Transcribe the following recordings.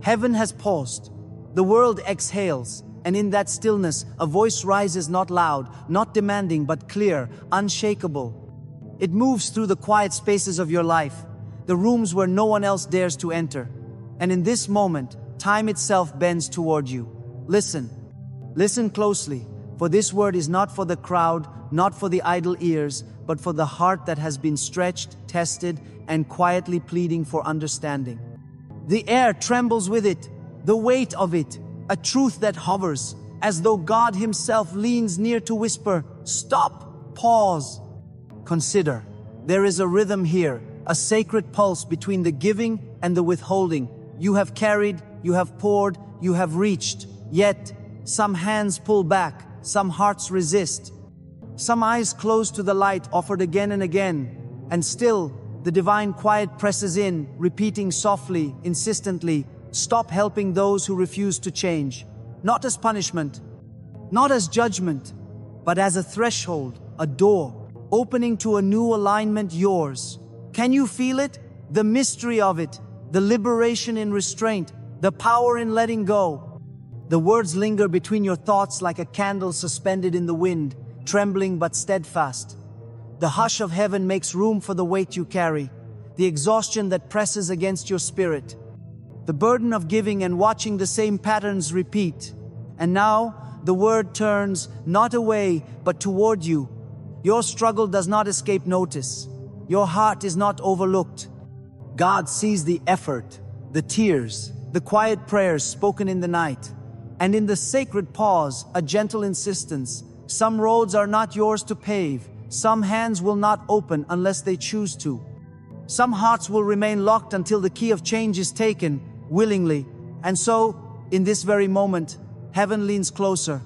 Heaven has paused. The world exhales, and in that stillness, a voice rises, not loud, not demanding, but clear, unshakable. It moves through the quiet spaces of your life, the rooms where no one else dares to enter. And in this moment, time itself bends toward you. Listen. Listen closely, for this word is not for the crowd, not for the idle ears, but for the heart that has been stretched, tested, and quietly pleading for understanding. The air trembles with it, the weight of it, a truth that hovers, as though God Himself leans near to whisper, "Stop, pause, consider." There is a rhythm here, a sacred pulse between the giving and the withholding. You have carried, you have poured, you have reached, yet some hands pull back, some hearts resist. Some eyes close to the light offered again and again, and still the divine quiet presses in, repeating softly, insistently, "Stop helping those who refuse to change." Not as punishment, not as judgment, but as a threshold, a door, opening to a new alignment, yours. Can you feel it? The mystery of it, the liberation in restraint, the power in letting go. The words linger between your thoughts like a candle suspended in the wind, trembling but steadfast. The hush of heaven makes room for the weight you carry, the exhaustion that presses against your spirit, the burden of giving and watching the same patterns repeat. And now, the word turns, not away, but toward you. Your struggle does not escape notice. Your heart is not overlooked. God sees the effort, the tears, the quiet prayers spoken in the night. And in the sacred pause, a gentle insistence. Some roads are not yours to pave. Some hands will not open unless they choose to. Some hearts will remain locked until the key of change is taken, willingly. And so, in this very moment, heaven leans closer.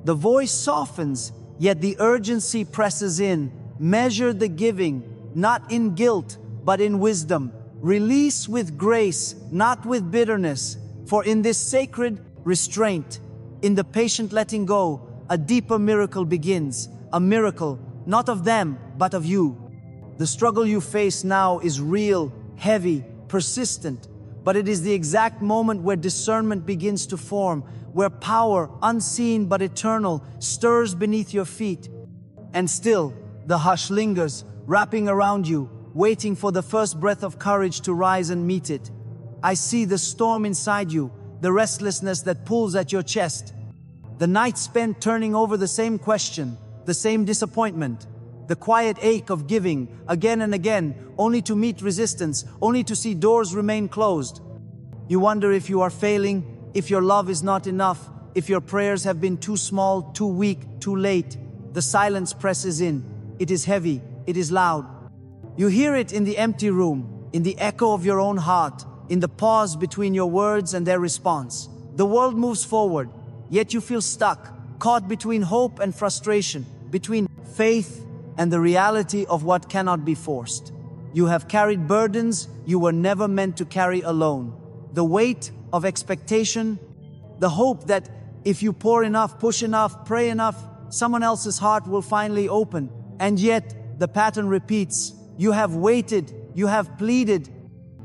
The voice softens, yet the urgency presses in. Measure the giving, not in guilt, but in wisdom. Release with grace, not with bitterness. For in this sacred restraint, in the patient letting go, a deeper miracle begins. A miracle, not of them, but of you. The struggle you face now is real, heavy, persistent, but it is the exact moment where discernment begins to form, where power, unseen but eternal, stirs beneath your feet. And still, the hush lingers, wrapping around you, waiting for the first breath of courage to rise and meet it. I see the storm inside you, the restlessness that pulls at your chest, the night spent turning over the same question, the same disappointment, the quiet ache of giving again and again, only to meet resistance, only to see doors remain closed. You wonder if you are failing, if your love is not enough, if your prayers have been too small, too weak, too late. The silence presses in. It is heavy, it is loud. You hear it in the empty room, in the echo of your own heart, in the pause between your words and their response. The world moves forward, yet you feel stuck, caught between hope and frustration, between faith and the reality of what cannot be forced. You have carried burdens you were never meant to carry alone. The weight of expectation, the hope that if you pour enough, push enough, pray enough, someone else's heart will finally open. And yet, the pattern repeats. You have waited, you have pleaded,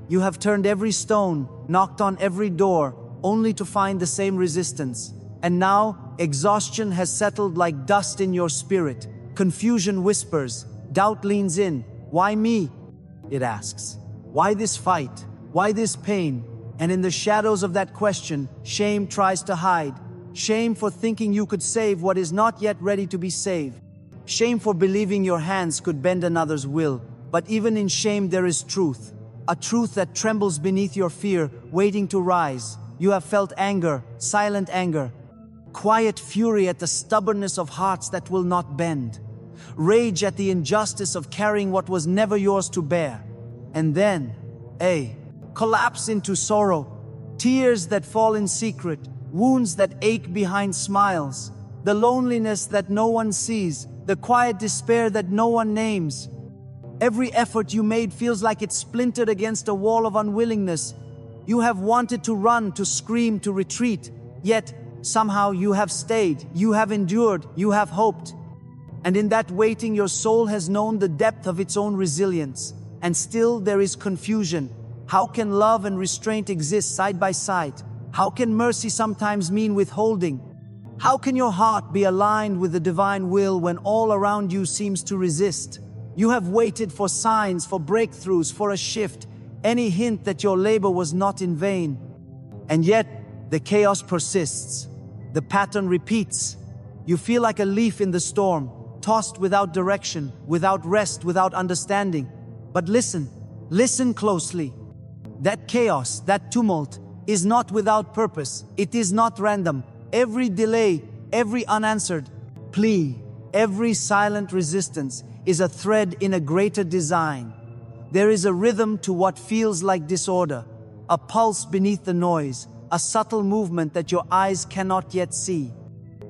you have turned every stone, knocked on every door, only to find the same resistance. And now, exhaustion has settled like dust in your spirit. Confusion whispers, doubt leans in. Why me? It asks. Why this fight? Why this pain? And in the shadows of that question, shame tries to hide. Shame for thinking you could save what is not yet ready to be saved. Shame for believing your hands could bend another's will. But even in shame there is truth. A truth that trembles beneath your fear, waiting to rise. You have felt anger, silent anger. Quiet fury at the stubbornness of hearts that will not bend. Rage at the injustice of carrying what was never yours to bear. And then, collapse into sorrow. Tears that fall in secret. Wounds that ache behind smiles. The loneliness that no one sees. The quiet despair that no one names. Every effort you made feels like it's splintered against a wall of unwillingness. You have wanted to run, to scream, to retreat. Yet, somehow you have stayed, you have endured, you have hoped. And in that waiting, your soul has known the depth of its own resilience. And still there is confusion. How can love and restraint exist side by side? How can mercy sometimes mean withholding? How can your heart be aligned with the divine will when all around you seems to resist? You have waited for signs, for breakthroughs, for a shift, any hint that your labor was not in vain. And yet, the chaos persists. The pattern repeats. You feel like a leaf in the storm, tossed without direction, without rest, without understanding. But listen closely. That chaos, that tumult, is not without purpose. It is not random. Every delay, every unanswered plea, every silent resistance is a thread in a greater design. There is a rhythm to what feels like disorder, a pulse beneath the noise, a subtle movement that your eyes cannot yet see.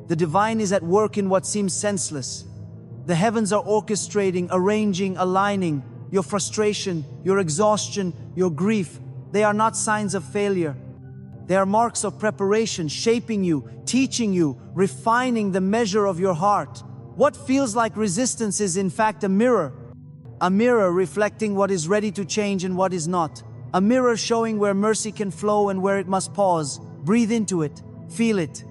The divine is at work in what seems senseless. The heavens are orchestrating, arranging, aligning. Your frustration, your exhaustion, your grief, they are not signs of failure. They are marks of preparation, shaping you, teaching you, refining the measure of your heart. What feels like resistance is in fact a mirror reflecting what is ready to change and what is not. A mirror showing where mercy can flow and where it must pause. Breathe into it, feel it.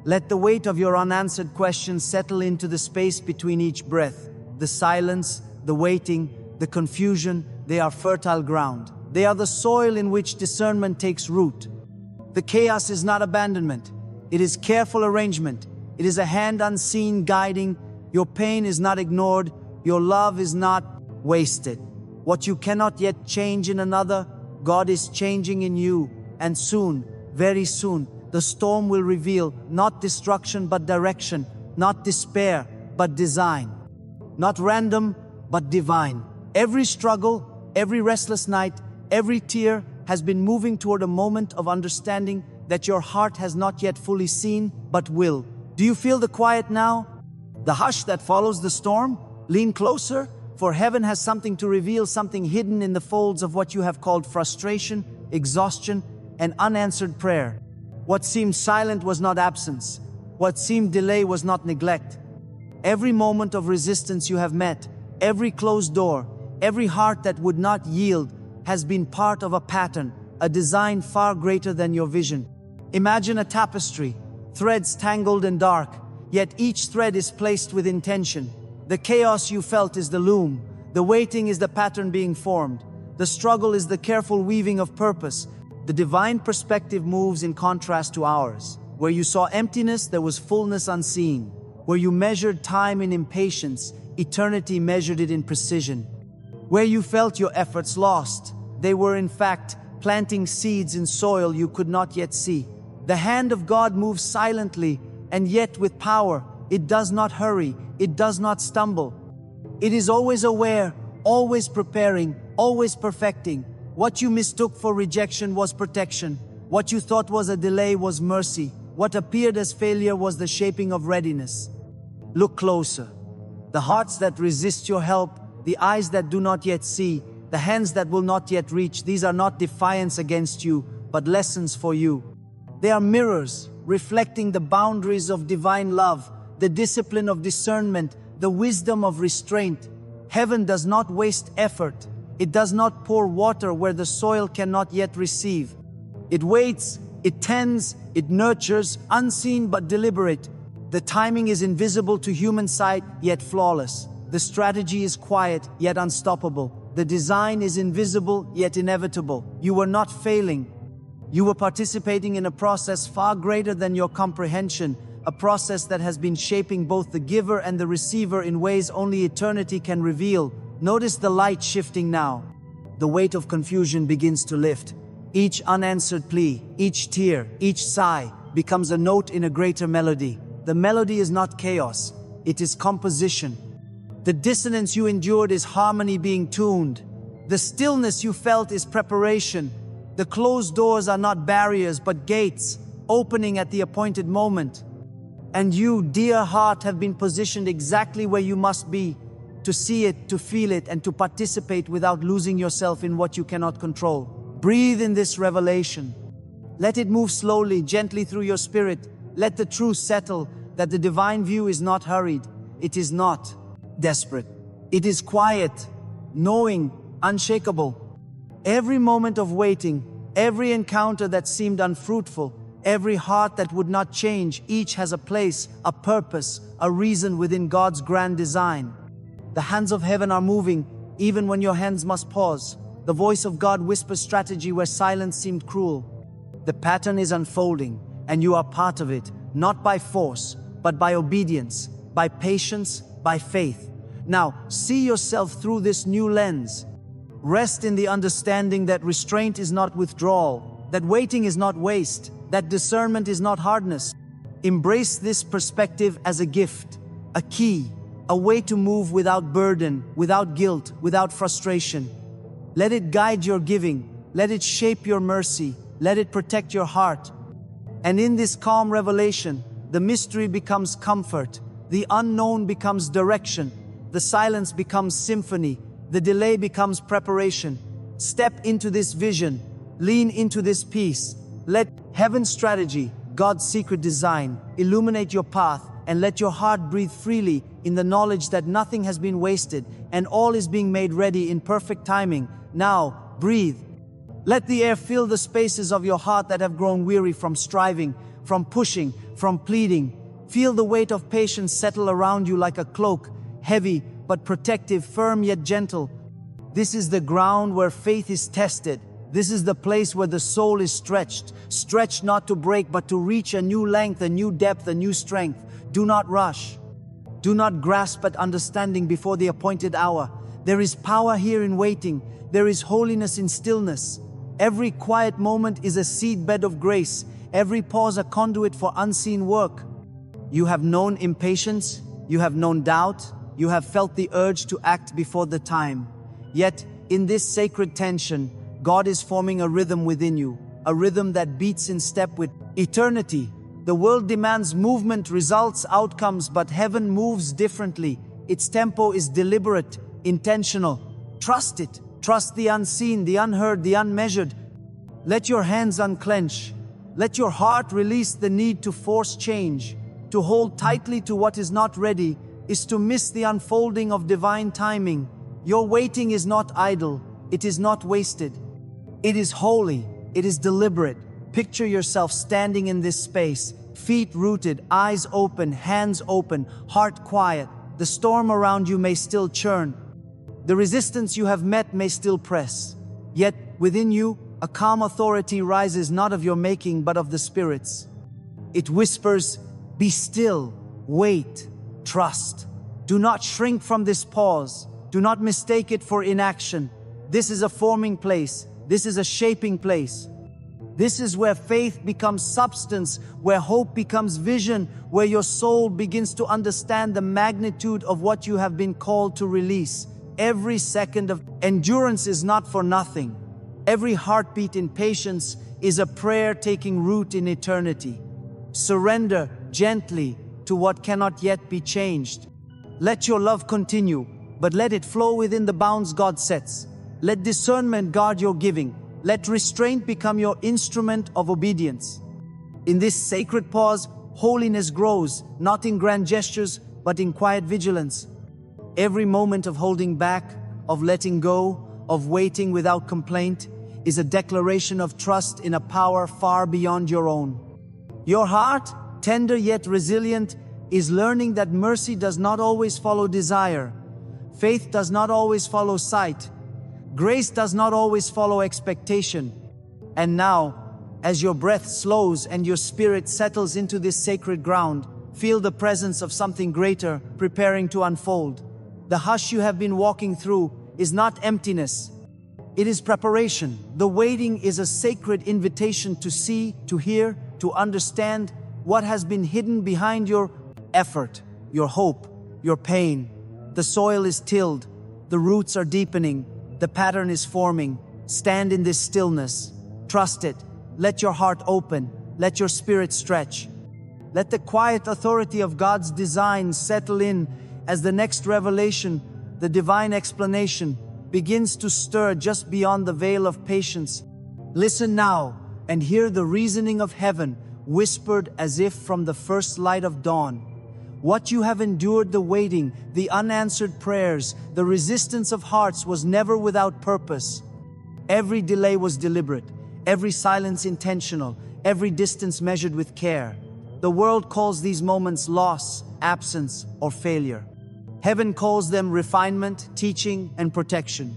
Let the weight of your unanswered questions settle into the space between each breath. The silence, the waiting, the confusion, they are fertile ground. They are the soil in which discernment takes root. The chaos is not abandonment. It is careful arrangement. It is a hand unseen guiding. Your pain is not ignored. Your love is not wasted. What you cannot yet change in another, God is changing in you. And soon, very soon, the storm will reveal not destruction but direction, not despair but design, not random but divine. Every struggle, every restless night, every tear has been moving toward a moment of understanding that your heart has not yet fully seen, but will. Do you feel the quiet now? The hush that follows the storm? Lean closer, for heaven has something to reveal, something hidden in the folds of what you have called frustration, exhaustion, and unanswered prayer. What seemed silent was not absence. What seemed delay was not neglect. Every moment of resistance you have met, every closed door, every heart that would not yield, has been part of a pattern, a design far greater than your vision. Imagine a tapestry, threads tangled and dark, yet each thread is placed with intention. The chaos you felt is the loom, the waiting is the pattern being formed, the struggle is the careful weaving of purpose. The divine perspective moves in contrast to ours. Where you saw emptiness, there was fullness unseen. Where you measured time in impatience, eternity measured it in precision. Where you felt your efforts lost, they were in fact planting seeds in soil you could not yet see. The hand of God moves silently, and yet with power. It does not hurry, it does not stumble. It is always aware, always preparing, always perfecting. What you mistook for rejection was protection. What you thought was a delay was mercy. What appeared as failure was the shaping of readiness. Look closer. The hearts that resist your help, the eyes that do not yet see, the hands that will not yet reach, these are not defiance against you, but lessons for you. They are mirrors, reflecting the boundaries of divine love, the discipline of discernment, the wisdom of restraint. Heaven does not waste effort. It does not pour water where the soil cannot yet receive. It waits, it tends, it nurtures, unseen but deliberate. The timing is invisible to human sight, yet flawless. The strategy is quiet, yet unstoppable. The design is invisible, yet inevitable. You were not failing. You were participating in a process far greater than your comprehension, a process that has been shaping both the giver and the receiver in ways only eternity can reveal. Notice the light shifting now. The weight of confusion begins to lift. Each unanswered plea, each tear, each sigh becomes a note in a greater melody. The melody is not chaos, it is composition. The dissonance you endured is harmony being tuned. The stillness you felt is preparation. The closed doors are not barriers but gates, opening at the appointed moment. And you, dear heart, have been positioned exactly where you must be, to see it, to feel it, and to participate without losing yourself in what you cannot control. Breathe in this revelation. Let it move slowly, gently through your spirit. Let the truth settle that the divine view is not hurried. It is not desperate. It is quiet, knowing, unshakable. Every moment of waiting, every encounter that seemed unfruitful, every heart that would not change, each has a place, a purpose, a reason within God's grand design. The hands of heaven are moving, even when your hands must pause. The voice of God whispers strategy where silence seemed cruel. The pattern is unfolding, and you are part of it, not by force, but by obedience, by patience, by faith. Now, see yourself through this new lens. Rest in the understanding that restraint is not withdrawal, that waiting is not waste, that discernment is not hardness. Embrace this perspective as a gift, a key, a way to move without burden, without guilt, without frustration. Let it guide your giving, let it shape your mercy, let it protect your heart. And in this calm revelation, the mystery becomes comfort, the unknown becomes direction, the silence becomes symphony, the delay becomes preparation. Step into this vision, lean into this peace. Let heaven's strategy, God's secret design, illuminate your path, and let your heart breathe freely in the knowledge that nothing has been wasted and all is being made ready in perfect timing. Now, breathe. Let the air fill the spaces of your heart that have grown weary from striving, from pushing, from pleading. Feel the weight of patience settle around you like a cloak, heavy but protective, firm yet gentle. This is the ground where faith is tested. This is the place where the soul is stretched not to break but to reach a new length, a new depth, a new strength. Do not rush. Do not grasp at understanding before the appointed hour. There is power here in waiting. There is holiness in stillness. Every quiet moment is a seedbed of grace. Every pause a conduit for unseen work. You have known impatience. You have known doubt. You have felt the urge to act before the time. Yet, in this sacred tension, God is forming a rhythm within you, a rhythm that beats in step with eternity. The world demands movement, results, outcomes, but heaven moves differently. Its tempo is deliberate, intentional. Trust it. Trust the unseen, the unheard, the unmeasured. Let your hands unclench. Let your heart release the need to force change. To hold tightly to what is not ready is to miss the unfolding of divine timing. Your waiting is not idle. It is not wasted. It is holy. It is deliberate. Picture yourself standing in this space, feet rooted, eyes open, hands open, heart quiet. The storm around you may still churn. The resistance you have met may still press. Yet, within you, a calm authority rises not of your making but of the Spirit's. It whispers, "Be still, wait, trust." Do not shrink from this pause. Do not mistake it for inaction. This is a forming place. This is a shaping place. This is where faith becomes substance, where hope becomes vision, where your soul begins to understand the magnitude of what you have been called to release. Every second of endurance is not for nothing. Every heartbeat in patience is a prayer taking root in eternity. Surrender gently to what cannot yet be changed. Let your love continue, but let it flow within the bounds God sets. Let discernment guard your giving. Let restraint become your instrument of obedience. In this sacred pause, holiness grows, not in grand gestures, but in quiet vigilance. Every moment of holding back, of letting go, of waiting without complaint, is a declaration of trust in a power far beyond your own. Your heart, tender yet resilient, is learning that mercy does not always follow desire. Faith does not always follow sight. Grace does not always follow expectation. And now, as your breath slows and your spirit settles into this sacred ground, feel the presence of something greater preparing to unfold. The hush you have been walking through is not emptiness. It is preparation. The waiting is a sacred invitation to see, to hear, to understand what has been hidden behind your effort, your hope, your pain. The soil is tilled, the roots are deepening, the pattern is forming. Stand in this stillness. Trust it. Let your heart open. Let your spirit stretch. Let the quiet authority of God's design settle in as the next revelation, the divine explanation, begins to stir just beyond the veil of patience. Listen now and hear the reasoning of heaven, whispered as if from the first light of dawn. What you have endured, the waiting, the unanswered prayers, the resistance of hearts, was never without purpose. Every delay was deliberate, every silence intentional, every distance measured with care. The world calls these moments loss, absence, or failure. Heaven calls them refinement, teaching, and protection.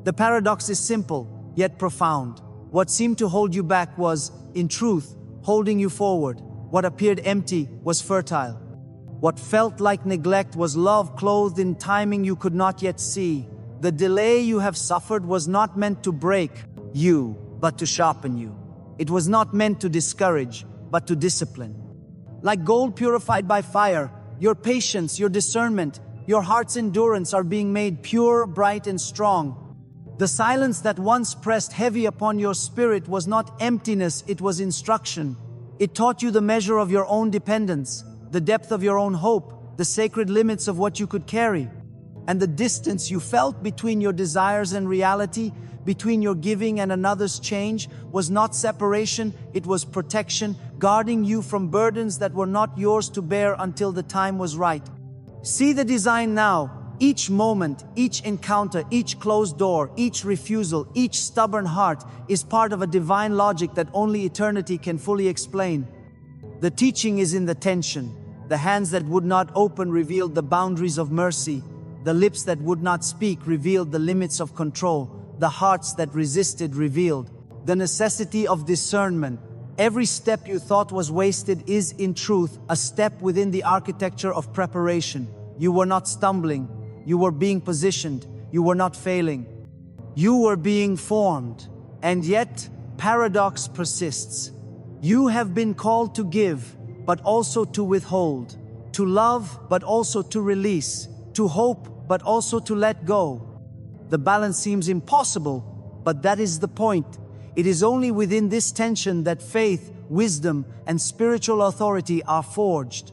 The paradox is simple, yet profound. What seemed to hold you back was, in truth, holding you forward. What appeared empty was fertile. What felt like neglect was love clothed in timing you could not yet see. The delay you have suffered was not meant to break you, but to sharpen you. It was not meant to discourage, but to discipline. Like gold purified by fire, your patience, your discernment, your heart's endurance are being made pure, bright, and strong. The silence that once pressed heavy upon your spirit was not emptiness, it was instruction. It taught you the measure of your own dependence, the depth of your own hope, the sacred limits of what you could carry. And the distance you felt between your desires and reality, between your giving and another's change, was not separation, it was protection, guarding you from burdens that were not yours to bear until the time was right. See the design now. Each moment, each encounter, each closed door, each refusal, each stubborn heart is part of a divine logic that only eternity can fully explain. The teaching is in the tension. The hands that would not open revealed the boundaries of mercy. The lips that would not speak revealed the limits of control. The hearts that resisted revealed the necessity of discernment. Every step you thought was wasted is, in truth, a step within the architecture of preparation. You were not stumbling. You were being positioned. You were not failing. You were being formed. And yet, paradox persists. You have been called to give, but also to withhold. To love, but also to release. To hope, but also to let go. The balance seems impossible, but that is the point. It is only within this tension that faith, wisdom, and spiritual authority are forged.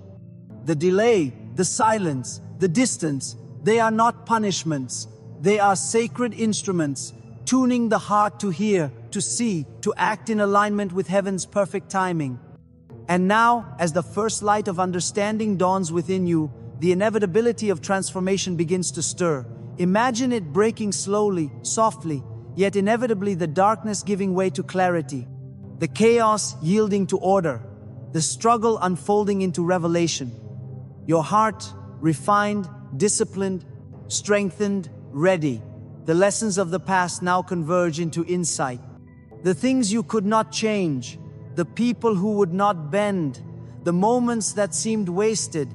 The delay, the silence, the distance, they are not punishments. They are sacred instruments, tuning the heart to hear, to see, to act in alignment with heaven's perfect timing. And now, as the first light of understanding dawns within you, the inevitability of transformation begins to stir. Imagine it breaking slowly, softly, yet inevitably the darkness giving way to clarity, the chaos yielding to order, the struggle unfolding into revelation. Your heart, refined, disciplined, strengthened, ready. The lessons of the past now converge into insight. The things you could not change, the people who would not bend, the moments that seemed wasted,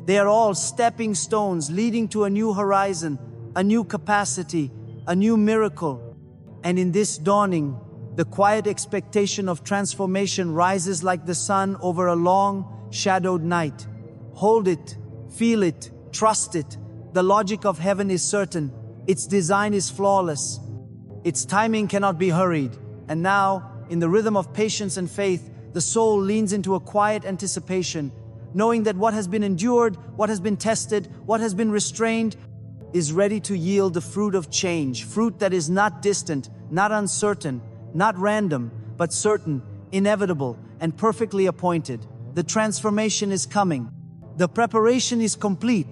they are all stepping stones leading to a new horizon, a new capacity, a new miracle. And in this dawning, the quiet expectation of transformation rises like the sun over a long, shadowed night. Hold it, feel it, trust it. The logic of heaven is certain. Its design is flawless. Its timing cannot be hurried. And now, in the rhythm of patience and faith, the soul leans into a quiet anticipation, knowing that what has been endured, what has been tested, what has been restrained, is ready to yield the fruit of change, fruit that is not distant, not uncertain, not random, but certain, inevitable, and perfectly appointed. The transformation is coming. The preparation is complete.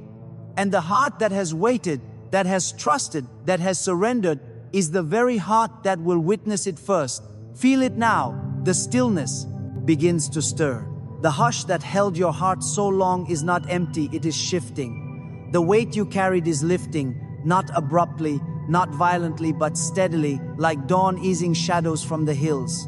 And the heart that has waited, that has trusted, that has surrendered, is the very heart that will witness it first. Feel it now. The stillness begins to stir. The hush that held your heart so long is not empty, it is shifting. The weight you carried is lifting, not abruptly, not violently, but steadily, like dawn easing shadows from the hills.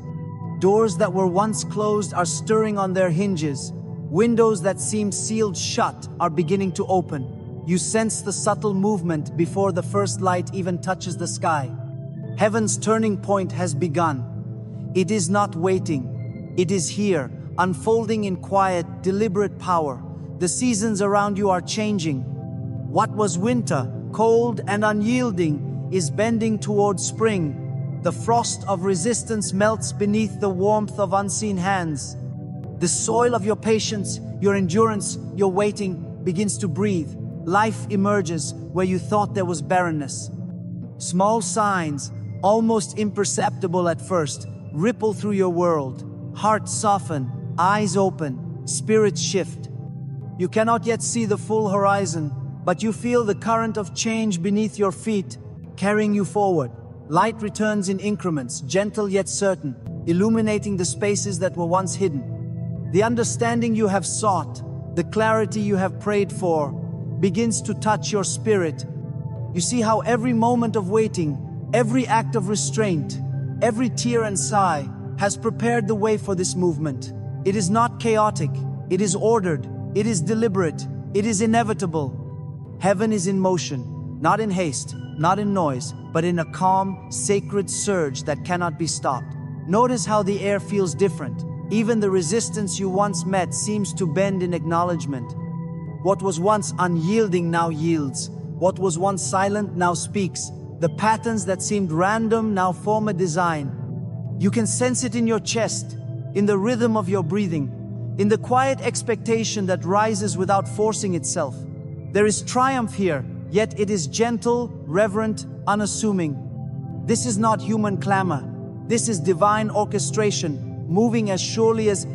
Doors that were once closed are stirring on their hinges. Windows that seemed sealed shut are beginning to open. You sense the subtle movement before the first light even touches the sky. Heaven's turning point has begun. It is not waiting. It is here, unfolding in quiet, deliberate power. The seasons around you are changing. What was winter, cold and unyielding, is bending toward spring. The frost of resistance melts beneath the warmth of unseen hands. The soil of your patience, your endurance, your waiting begins to breathe. Life emerges where you thought there was barrenness. Small signs, almost imperceptible at first, ripple through your world. Hearts soften, eyes open, spirits shift. You cannot yet see the full horizon, but you feel the current of change beneath your feet, carrying you forward. Light returns in increments, gentle yet certain, illuminating the spaces that were once hidden. The understanding you have sought, the clarity you have prayed for, begins to touch your spirit. You see how every moment of waiting, every act of restraint, every tear and sigh has prepared the way for this movement. It is not chaotic, it is ordered, it is deliberate, it is inevitable. Heaven is in motion, not in haste, not in noise, but in a calm, sacred surge that cannot be stopped. Notice how the air feels different. Even the resistance you once met seems to bend in acknowledgement. What was once unyielding now yields. What was once silent now speaks. The patterns that seemed random now form a design. You can sense it in your chest, in the rhythm of your breathing, in the quiet expectation that rises without forcing itself. There is triumph here, yet it is gentle, reverent, unassuming. This is not human clamor. This is divine orchestration, moving as surely as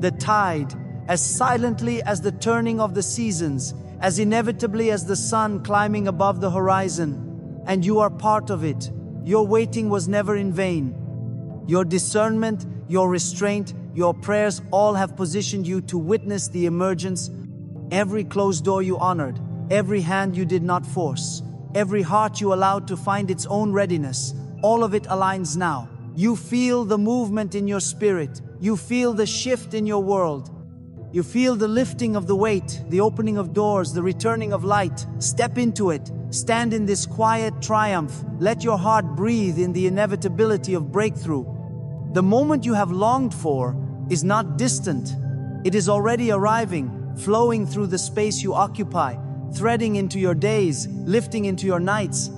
the tide, as silently as the turning of the seasons, as inevitably as the sun climbing above the horizon. And you are part of it. Your waiting was never in vain. Your discernment, your restraint, your prayers all have positioned you to witness the emergence. Every closed door you honored, every hand you did not force, every heart you allowed to find its own readiness, all of it aligns now. You feel the movement in your spirit. You feel the shift in your world. You feel the lifting of the weight, the opening of doors, the returning of light. Step into it. Stand in this quiet triumph. Let your heart breathe in the inevitability of breakthrough. The moment you have longed for is not distant. It is already arriving, flowing through the space you occupy, threading into your days, lifting into your nights.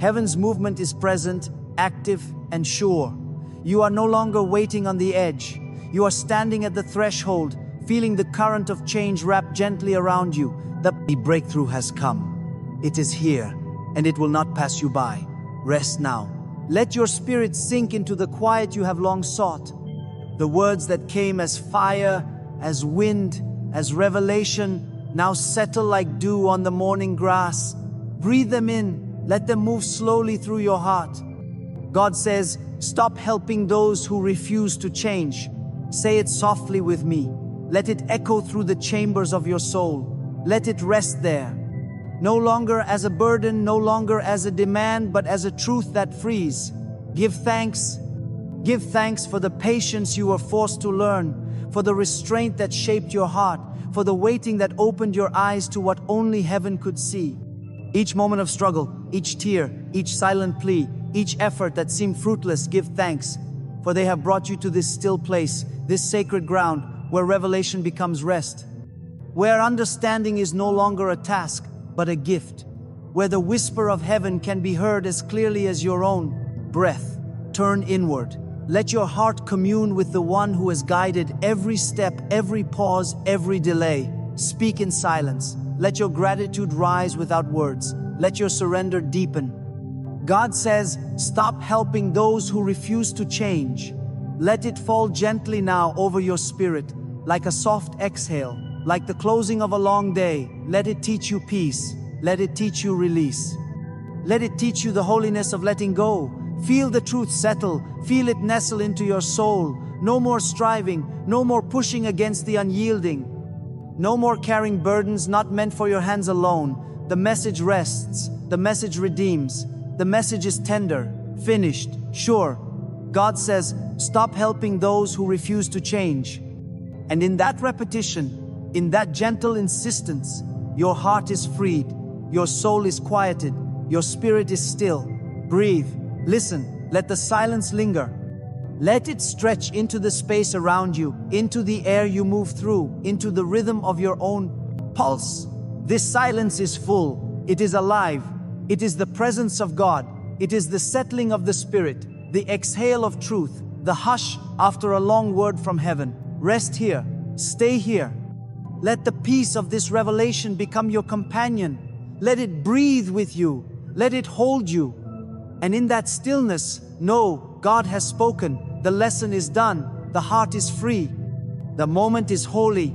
Heaven's movement is present, active, and sure. You are no longer waiting on the edge. You are standing at the threshold, feeling the current of change wrap gently around you. The breakthrough has come. It is here, and it will not pass you by. Rest now. Let your spirit sink into the quiet you have long sought. The words that came as fire, as wind, as revelation, now settle like dew on the morning grass. Breathe them in. Let them move slowly through your heart. God says, stop helping those who refuse to change. Say it softly with me. Let it echo through the chambers of your soul. Let it rest there. No longer as a burden, no longer as a demand, but as a truth that frees. Give thanks. Give thanks for the patience you were forced to learn, for the restraint that shaped your heart, for the waiting that opened your eyes to what only heaven could see. Each moment of struggle, each tear, each silent plea, each effort that seemed fruitless, give thanks, for they have brought you to this still place, this sacred ground, where revelation becomes rest, where understanding is no longer a task, but a gift, where the whisper of heaven can be heard as clearly as your own breath. Turn inward. Let your heart commune with the one who has guided every step, every pause, every delay. Speak in silence. Let your gratitude rise without words. Let your surrender deepen. God says, stop helping those who refuse to change. Let it fall gently now over your spirit, like a soft exhale, like the closing of a long day. Let it teach you peace. Let it teach you release. Let it teach you the holiness of letting go. Feel the truth settle. Feel it nestle into your soul. No more striving. No more pushing against the unyielding. No more carrying burdens not meant for your hands alone. The message rests. The message redeems. The message is tender, finished, sure. God says, stop helping those who refuse to change. And in that repetition, in that gentle insistence, your heart is freed, your soul is quieted, your spirit is still. Breathe, listen, let the silence linger. Let it stretch into the space around you, into the air you move through, into the rhythm of your own pulse. This silence is full, it is alive, it is the presence of God, it is the settling of the Spirit, the exhale of truth, the hush after a long word from heaven. Rest here, stay here. Let the peace of this revelation become your companion. Let it breathe with you, let it hold you. And in that stillness, know God has spoken, the lesson is done, the heart is free. The moment is holy,